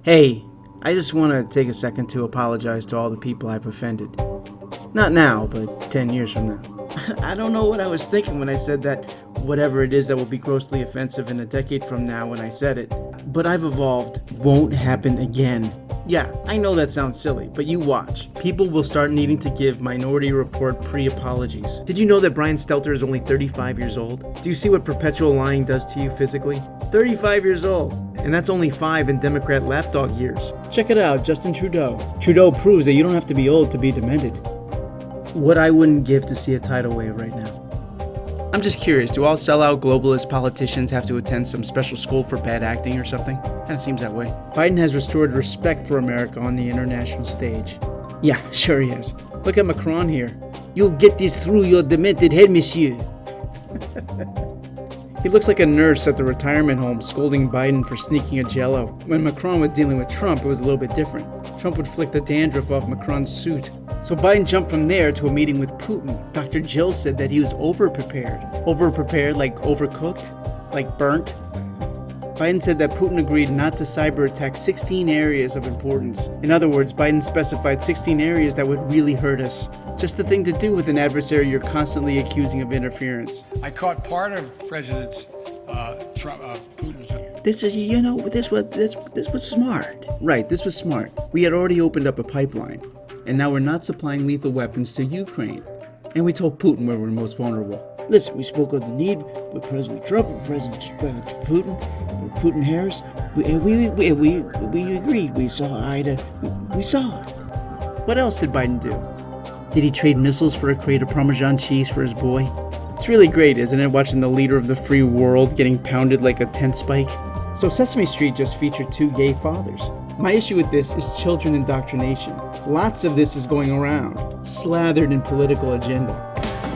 Hey, I just want to take a second to apologize to all the people I've offended. Not now, but 10 years from now. I don't know what I was thinking when I said that whatever it is that will be grossly offensive in a decade from now when I said it. But I've evolved. Won't happen again. Yeah, I know that sounds silly, but you watch. People will start needing to give Minority Report pre-apologies. Did you know that Brian Stelter is only 35 years old? Do you see what perpetual lying does to you physically? 35 years old. And that's only 5 in Democrat lapdog years. Check it out, Justin Trudeau. Trudeau proves that you don't have to be old to be demented. What I wouldn't give to see a tidal wave right now. I'm just curious, do all sellout globalist politicians have to attend some special school for bad acting or something? Kinda seems that way. Biden has restored respect for America on the international stage. Yeah, sure he has. Look at Macron here. You'll get this through your demented head, monsieur. He looks like a nurse at the retirement home scolding Biden for sneaking a Jell-O. When Macron was dealing with Trump, it was a little bit different. Trump would flick the dandruff off Macron's suit. So Biden jumped from there to a meeting with Putin. Dr. Jill said that he was over-prepared. Over-prepared like overcooked? Like burnt? Biden said that Putin agreed not to cyber-attack 16 areas of importance. In other words, Biden specified 16 areas that would really hurt us. Just the thing to do with an adversary you're constantly accusing of interference. I caught part of President Putin's. This was smart. Right, this was smart. We had already opened up a pipeline, and now we're not supplying lethal weapons to Ukraine. And we told Putin where we're most vulnerable. Listen, we spoke of the need with President Trump, with President Putin, with Putin Harris. We agreed. We saw eye to. We saw it. What else did Biden do? Did he trade missiles for a crate of Parmesan cheese for his boy? It's really great, isn't it, watching the leader of the free world getting pounded like a tent spike? So Sesame Street just featured 2 gay fathers. My issue with this is children indoctrination. Lots of this is going around, slathered in political agenda.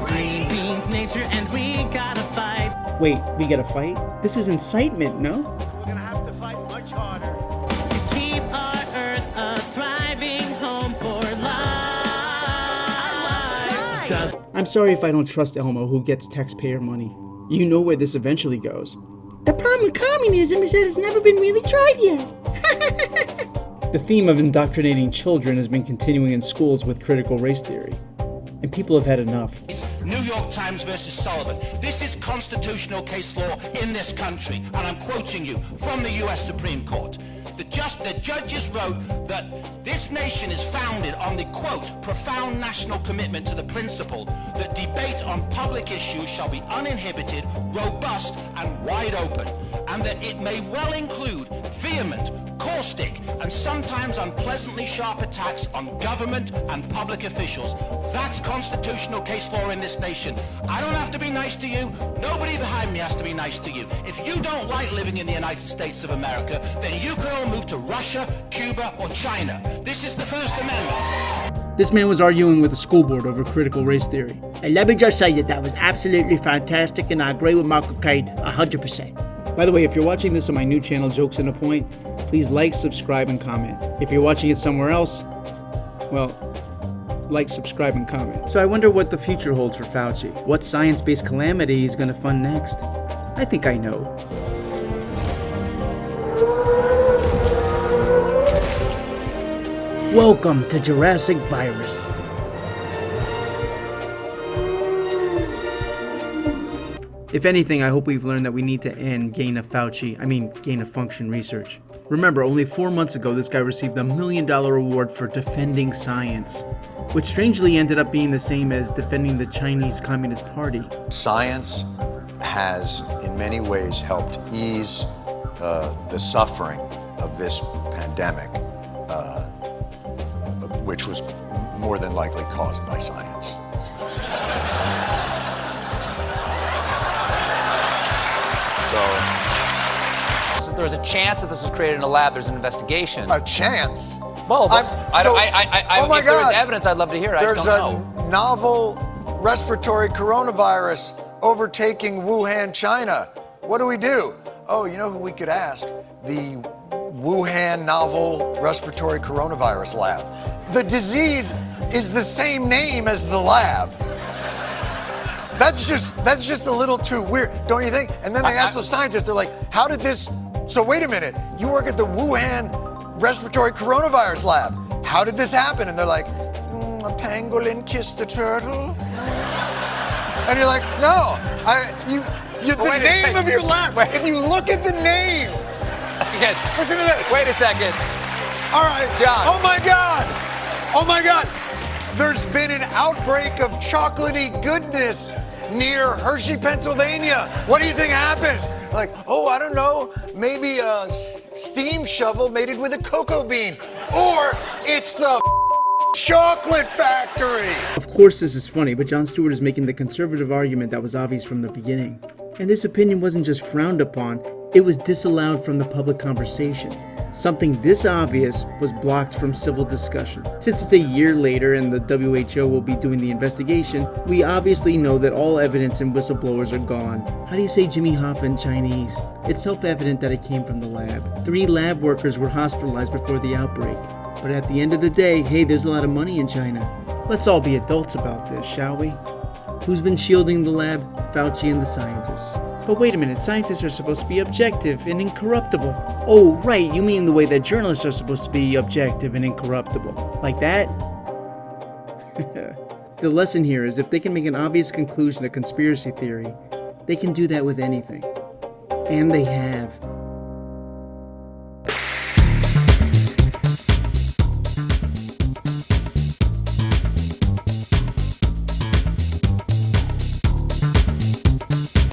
Green beans, nature, and we gotta fight. Wait, we gotta fight? This is incitement, no? We're gonna have to fight much harder. To keep our earth a thriving home for life. I'm sorry if I don't trust Elmo, who gets taxpayer money. You know where this eventually goes. The problem with communism is that it's never been really tried yet. The theme of indoctrinating children has been continuing in schools with critical race theory. And people have had enough. New York Times versus Sullivan. This is constitutional case law in this country, and I'm quoting you from the U.S. Supreme Court. The judges wrote that this nation is founded on the, quote, profound national commitment to the principle that debate on public issues shall be uninhibited, robust, and wide open, and that it may well include vehement, caustic, and sometimes unpleasantly sharp attacks on government and public officials. That's constitutional case law in this nation. I don't have to be nice to you. Nobody behind me has to be nice to you. If you don't like living in the United States of America, then you can all move to Russia, Cuba, or China. This is the First Amendment. This man was arguing with the school board over critical race theory. And let me just say that was absolutely fantastic, and I agree with Michael Caine 100%. By the way, if you're watching this on my new channel, Jokes and a Point, please like, subscribe, and comment. If you're watching it somewhere else, well, like, subscribe, and comment. So I wonder what the future holds for Fauci. What science-based calamity he's going to fund next. I think I know. Welcome to Jurassic Virus. If anything, I hope we've learned that we need to end gain-of-function research. Remember, only 4 months ago, this guy received $1 million award for defending science, which strangely ended up being the same as defending the Chinese Communist Party. Science has, in many ways, helped ease the suffering of this pandemic, which was more than likely caused by science. There was a chance that this was created in a lab. There's an investigation. A chance? Well, oh my if there was God. evidence, I'd love to hear it. There's I just don't know. a novel respiratory coronavirus overtaking Wuhan, China. What do we do? Oh, you know who we could ask? The Wuhan Novel Respiratory Coronavirus Lab. The disease is the same name as the lab. That's just a little too weird, don't you think? And then they ask the scientists, they're like, how did this, so wait a minute, you work at the Wuhan respiratory coronavirus lab. How did this happen? And they're like, a pangolin kissed a turtle. And you're like, no, the name of your lab. If you look at the name, listen to this. Wait a second. All right, John. Oh my God. There's been an outbreak of chocolatey goodness near Hershey, Pennsylvania. What do you think happened? Like, oh, I don't know, maybe a steam shovel mated with a cocoa bean. Or it's the chocolate factory. Of course this is funny, but Jon Stewart is making the conservative argument that was obvious from the beginning. And this opinion wasn't just frowned upon, it was disallowed from the public conversation. Something this obvious was blocked from civil discussion. Since it's a year later and the WHO will be doing the investigation, we obviously know that all evidence and whistleblowers are gone. How do you say Jimmy Hoffa in Chinese? It's self-evident that it came from the lab. 3 lab workers were hospitalized before the outbreak. But at the end of the day, hey, there's a lot of money in China. Let's all be adults about this, shall we? Who's been shielding the lab? Fauci and the scientists. But wait a minute, scientists are supposed to be objective and incorruptible. Oh, right, you mean the way that journalists are supposed to be objective and incorruptible. Like that? The lesson here is if they can make an obvious conclusion to conspiracy theory, they can do that with anything. And they have.